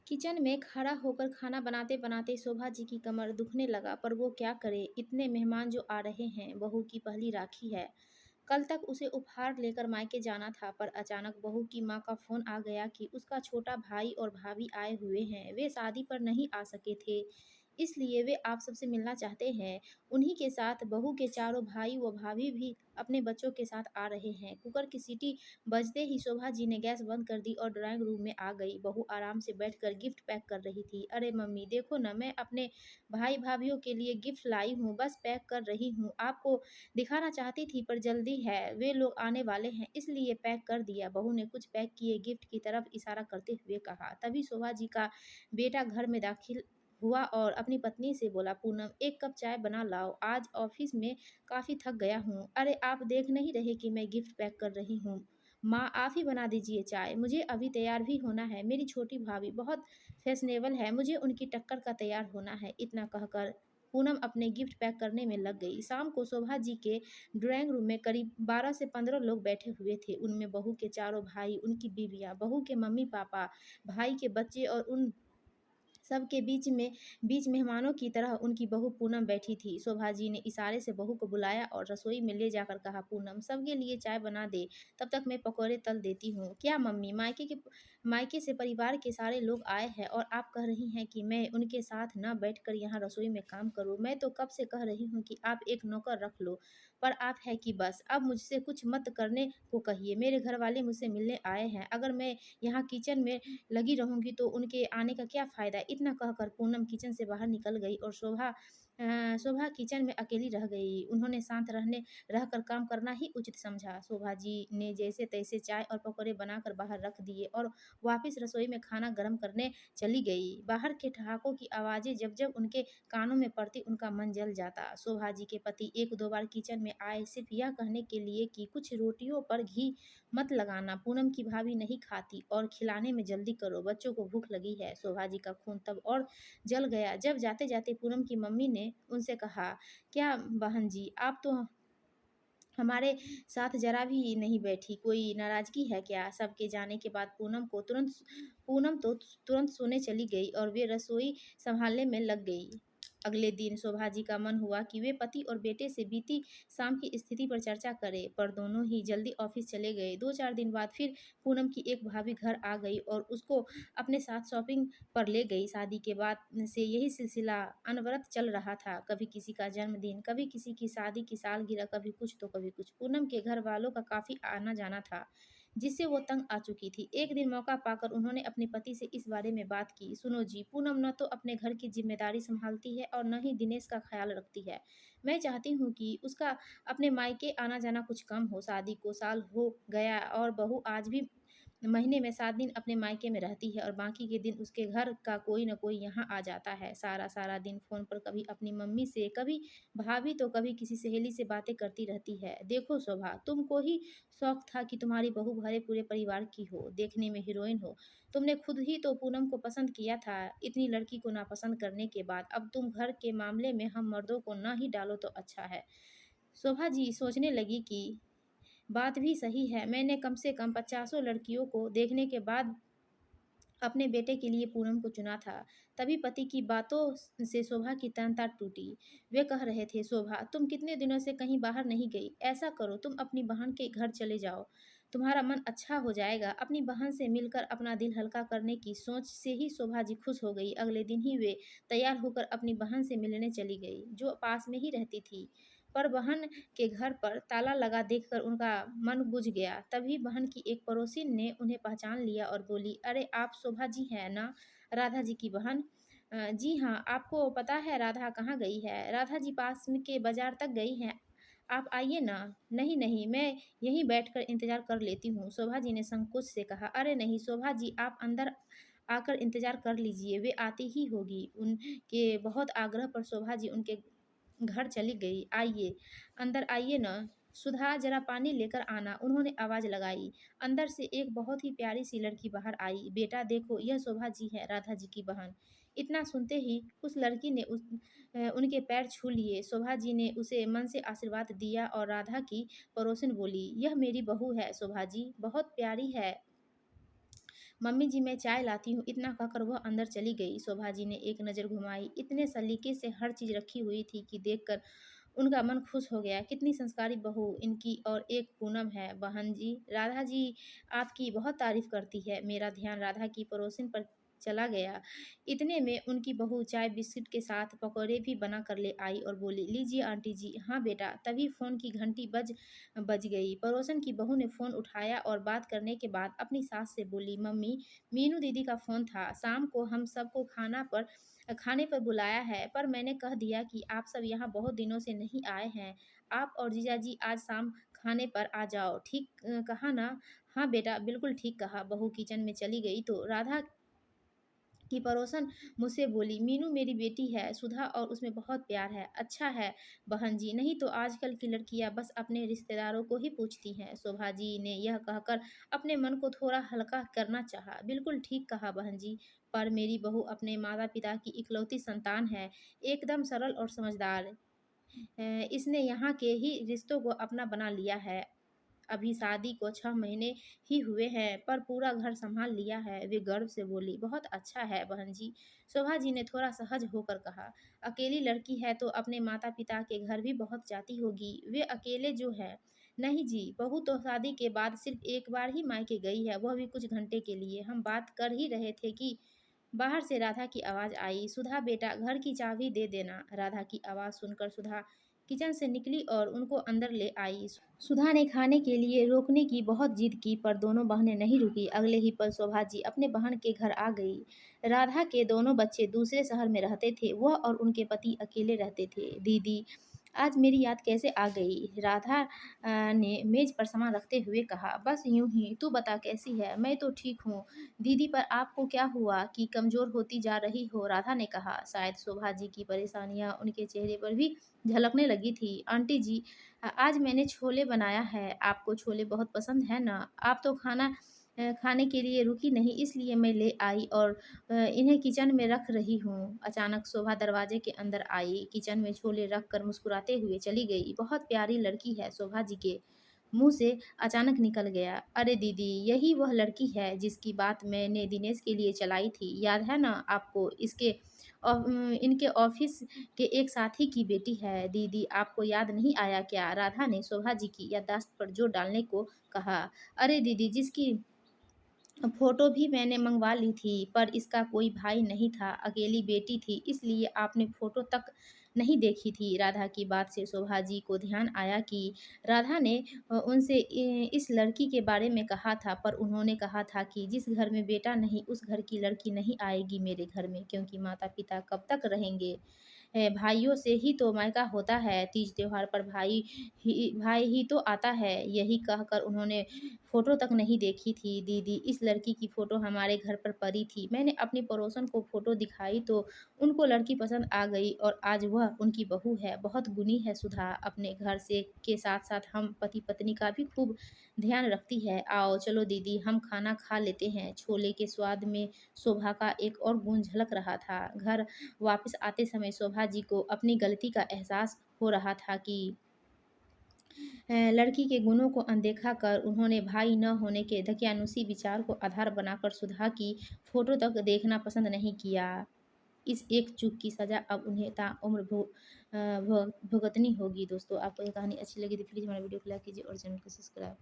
Kitchen में खड़ा होकर खाना बनाते बनाते शोभा जी की कमर दुखने लगा, पर वो क्या करे, इतने मेहमान जो आ रहे हैं। बहू की पहली राखी है। कल तक उसे उपहार लेकर मायके जाना था, पर अचानक बहू की माँ का फोन आ गया कि उसका छोटा भाई और भाभी आए हुए हैं। वे शादी पर नहीं आ सके थे, इसलिए वे आप सबसे मिलना चाहते हैं। उन्हीं के साथ बहू के चारों भाई व भाभी भी अपने बच्चों के साथ आ रहे हैं। कुकर की सीटी बजते ही शोभा जी ने गैस बंद कर दी और ड्राइंग रूम में आ गई। बहू आराम से बैठकर गिफ्ट पैक कर रही थी। अरे मम्मी देखो ना, मैं अपने भाई भाभीियों के लिए गिफ्ट लाई हूँ, बस पैक कर रही हूँ। आपको दिखाना चाहती थी पर जल्दी है, वे लोग आने वाले हैं इसलिए पैक कर दिया। बहू ने कुछ पैक किए गिफ्ट की तरफ इशारा करते हुए कहा। तभी शोभा जी का बेटा घर में दाखिल हुआ और अपनी पत्नी से बोला, पूनम एक कप चाय बना लाओ, आज ऑफिस में काफ़ी थक गया हूँ। अरे आप देख नहीं रहे कि मैं गिफ्ट पैक कर रही हूँ। माँ आप ही बना दीजिए चाय, मुझे अभी तैयार भी होना है। मेरी छोटी भाभी बहुत फैशनेबल है, मुझे उनकी टक्कर का तैयार होना है। इतना कहकर पूनम अपने गिफ्ट पैक करने में लग गई। शाम को शोभा जी के ड्राइंग रूम में करीब 12 से 15 लोग बैठे हुए थे। उनमें बहू के चारों भाई, उनकी बीवियां, बहू के मम्मी पापा, भाई के बच्चे और उन सबके बीच मेहमानों की तरह उनकी बहू पूनम बैठी थी। शोभा जी ने इशारे से बहू को बुलाया और रसोई में ले जाकर कहा, पूनम सबके लिए चाय बना दे, तब तक मैं पकौड़े तल देती हूँ। क्या मम्मी, मायके से परिवार के सारे लोग आए हैं और आप कह रही हैं कि मैं उनके साथ न बैठकर यहाँ रसोई में काम करूँ? मैं तो कब से कह रही हूँ कि आप एक नौकर रख लो, पर आप है कि बस अब मुझसे कुछ मत करने को कहिए। मेरे घर वाले मुझसे मिलने आए हैं, अगर मैं यहाँ किचन में लगी रहूँगी तो उनके आने का क्या फ़ायदा? इतना कहकर पूनम किचन से बाहर निकल गई और शोभा किचन में अकेली रह गई। उन्होंने शांत रहकर काम करना ही उचित समझा। शोभा जी ने जैसे तैसे चाय और पकौड़े बनाकर बाहर रख दिए और वापस रसोई में खाना गर्म करने चली गई। बाहर के ठहाकों की आवाज़ें जब जब उनके कानों में पड़ती, उनका मन जल जाता। शोभा जी के पति एक दो बार किचन में आए, सिर्फ यह कहने के लिए कि कुछ रोटियों पर घी मत लगाना, पूनम की भाभी नहीं खाती, और खिलाने में जल्दी करो, बच्चों को भूख लगी है। शोभा जी का खून तब और जल गया जब जाते जाते पूनम की मम्मी ने उनसे कहा, क्या बहन जी, आप तो हमारे साथ जरा भी नहीं बैठी, कोई नाराजगी है क्या? सबके जाने के बाद पूनम तो तुरंत सोने चली गई और वे रसोई संभालने में लग गई। अगले दिन शोभा जी का मन हुआ कि वे पति और बेटे से बीती शाम की स्थिति पर चर्चा करें, पर दोनों ही जल्दी ऑफिस चले गए। 2-4 दिन बाद फिर पूनम की एक भाभी घर आ गई और उसको अपने साथ शॉपिंग पर ले गई। शादी के बाद से यही सिलसिला अनवरत चल रहा था। कभी किसी का जन्मदिन, कभी किसी की शादी की सालगिरह, कभी कुछ तो कभी कुछ। पूनम के घर वालों का काफ़ी आना-जाना था, जिससे वो तंग आ चुकी थी। एक दिन मौका पाकर उन्होंने अपने पति से इस बारे में बात की। सुनो जी, पूनम न तो अपने घर की ज़िम्मेदारी सँभालती है और न ही दिनेश का ख़्याल रखती है। मैं चाहती हूँ कि उसका अपने मायके आना-जाना कुछ कम हो। शादी को साल हो गया और बहू आज भी महीने में 7 दिन अपने मायके में रहती है और बाकी के दिन उसके घर का कोई न कोई यहाँ आ जाता है। सारा दिन फ़ोन पर कभी अपनी मम्मी से, कभी भाभी तो कभी किसी सहेली से बातें करती रहती है। देखो शोभा, तुमको ही शौक था कि तुम्हारी बहू भरे पूरे परिवार की हो, देखने में हीरोइन हो। तुमने खुद ही तो पूनम को पसंद किया था। इतनी लड़की को नापसंद करने के बाद अब तुम घर के मामले में हम मर्दों को ना ही डालो तो अच्छा है। शोभा जी सोचने लगी कि बात भी सही है। मैंने कम से कम पचासों लड़कियों को देखने के बाद अपने बेटे के लिए पूनम को चुना था। तभी पति की बातों से शोभा की तनता टूटी। वे कह रहे थे, शोभा तुम कितने दिनों से कहीं बाहर नहीं गई, ऐसा करो तुम अपनी बहन के घर चले जाओ, तुम्हारा मन अच्छा हो जाएगा। अपनी बहन से मिलकर अपना दिल हल्का करने की सोच से ही शोभा जी खुश हो गई। अगले दिन ही वे तैयार होकर अपनी बहन से मिलने चली गई, जो पास में ही रहती थी। पर बहन के घर पर ताला लगा देखकर उनका मन बुझ गया। तभी बहन की एक पड़ोसिन ने उन्हें पहचान लिया और बोली, अरे आप शोभा जी हैं ना, राधा जी की बहन? जी हाँ, आपको पता है राधा कहाँ गई है? राधा जी पास में के बाजार तक गई हैं, आप आइए ना। नहीं नहीं, मैं यहीं बैठकर इंतजार कर लेती हूँ, शोभा जी ने संकोच से कहा। अरे नहीं शोभा जी, आप अंदर आकर इंतजार कर लीजिए, वे आती ही होगी। उनके बहुत आग्रह पर शोभा जी उनके घर चली गई। आइए, अंदर आइए ना, सुधा ज़रा पानी लेकर आना, उन्होंने आवाज़ लगाई। अंदर से एक बहुत ही प्यारी-सी लड़की बाहर आई। बेटा देखो, यह शोभा जी है, राधा जी की बहन। इतना सुनते ही उस लड़की ने उनके पैर छू लिए। शोभा जी ने उसे मन से आशीर्वाद दिया और राधा की पड़ोसिन बोली, यह मेरी बहू है शोभा जी, बहुत प्यारी है। मम्मी जी मैं चाय लाती हूँ, इतना कहकर वह अंदर चली गई। शोभा जी ने एक नज़र घुमाई, इतने सलीके से हर चीज़ रखी हुई थी कि देखकर उनका मन खुश हो गया। कितनी संस्कारी बहू इनकी। और एक पूनम है, बहन जी, राधा जी आपकी बहुत तारीफ़ करती है। मेरा ध्यान राधा की पड़ोसिन पर चला गया। इतने में उनकी बहू चाय बिस्किट के साथ पकौड़े भी बना कर ले आई और बोली, लीजिए आंटी जी। हाँ बेटा। तभी फ़ोन की घंटी बज बज गई। पड़ोसन की बहू ने फ़ोन उठाया और बात करने के बाद अपनी सास से बोली, मम्मी, मीनू दीदी का फ़ोन था। शाम को हम सबको खाने पर बुलाया है, पर मैंने कह दिया कि आप सब यहाँ बहुत दिनों से नहीं आए हैं। आप और जीजाजी आज शाम खाने पर आ जाओ। ठीक कहा ना? हाँ बेटा, बिल्कुल ठीक कहा। बहू किचन में चली गई तो राधा की पड़ोसन मुझसे बोली, मीनू मेरी बेटी है सुधा और उसमें बहुत प्यार है। अच्छा है बहन जी, नहीं तो आजकल की लड़कियां बस अपने रिश्तेदारों को ही पूछती हैं। शोभा जी ने यह कहकर अपने मन को थोड़ा हल्का करना चाहा। बिल्कुल ठीक कहा बहन जी, पर मेरी बहू अपने माता पिता की इकलौती संतान है, एकदम सरल और समझदार। इसने यहाँ के ही रिश्तों को अपना बना लिया है। अभी शादी को 6 महीने ही हुए हैं, पर पूरा घर सँभाल लिया है। वे गर्व से बोली, बहुत अच्छा है बहन जी। शोभा जी ने थोड़ा सहज होकर कहा, अकेली लड़की है तो अपने माता-पिता के घर भी बहुत जाती होगी। वे अकेले जो हैं। नहीं जी, बहू तो शादी के बाद सिर्फ़ एक बार ही मायके गई है, वह भी कुछ घंटे के लिए। हम बात कर ही रहे थे कि बाहर से राधा की आवाज़ आई, सुधा बेटा घर की चाबी दे देना। राधा की आवाज़ सुनकर सुधा किचन से निकली और उनको अंदर ले आई। सुधा ने खाने के लिए रोकने की बहुत जिद की, पर दोनों बहनें नहीं रुकी। अगले ही पल शोभा जी अपने बहन के घर आ गई। राधा के दोनों बच्चे दूसरे शहर में रहते थे, वह और उनके पति अकेले रहते थे। दीदी, आज मेरी याद कैसे आ गई? राधा ने मेज पर सामान रखते हुए कहा, बस यूं ही। तू बता कैसी है? मैं तो ठीक हूँ दीदी, पर आपको क्या हुआ कि कमज़ोर होती जा रही हो? राधा ने कहा। शायद शोभा जी की परेशानियाँ उनके चेहरे पर भी झलकने लगी थी। आंटी जी, आज मैंने छोले बनाया है। आपको छोले बहुत पसंद है ना? आप तो खाने के लिए रुकी नहीं, इसलिए मैं ले आई और इन्हें किचन में रख रही हूँ। अचानक शोभा दरवाजे के अंदर आई, किचन में छोले रख कर मुस्कुराते हुए चली गई। बहुत प्यारी लड़की है। शोभा जी के मुँह से अचानक निकल गया, अरे दीदी, यही वह लड़की है जिसकी बात मैंने दिनेश के लिए चलाई थी, याद है ना आपको? इनके ऑफ़िस के एक साथी की बेटी है। दीदी, आपको याद नहीं आया क्या? राधा ने शोभा जी की याददाश्त पर जोर डालने को कहा। अरे दीदी, जिसकी फ़ोटो भी मैंने मँगवा ली थी, पर इसका कोई भाई नहीं था, अकेली बेटी थी, इसलिए आपने फ़ोटो तक नहीं देखी थी। राधा की बात से शोभा जी को ध्यान आया कि राधा ने उनसे इस लड़की के बारे में कहा था, पर उन्होंने कहा था कि जिस घर में बेटा नहीं, उस घर की लड़की नहीं आएगी मेरे घर में, क्योंकि माता-पिता कब तक रहेंगे? भाइयों से ही तो मायका होता है, तीज त्योहार पर भाई ही तो आता है। यही कहकर उन्होंने फ़ोटो तक नहीं देखी थी। दीदी, इस लड़की की फ़ोटो हमारे घर पर पड़ी थी। मैंने अपनी पड़ोसन को फ़ोटो दिखाई तो उनको लड़की पसंद आ गई और आज वह उनकी बहू है। बहुत गुणी है सुधा, अपने घर से के साथ-साथ हम पति-पत्नी का भी खूब ध्यान रखती है। आओ चलो दीदी, हम खाना खा लेते हैं। छोले के स्वाद में शोभा का एक और गुण झलक रहा था। घर वापस आते समय शोभा जी को अपनी गलती का एहसास हो रहा था कि लड़की के गुणों को अनदेखा कर उन्होंने भाई न होने के दकियानुसी विचार को आधार बनाकर सुधा की फ़ोटो तक देखना पसंद नहीं किया। इस एक चूक की सज़ा अब उन्हें ताउम्र भुगतनी होगी। दोस्तों, आपको ये कहानी अच्छी लगी तो प्लीज़ हमारे वीडियो को लाइक कीजिए और चैनल को सब्सक्राइब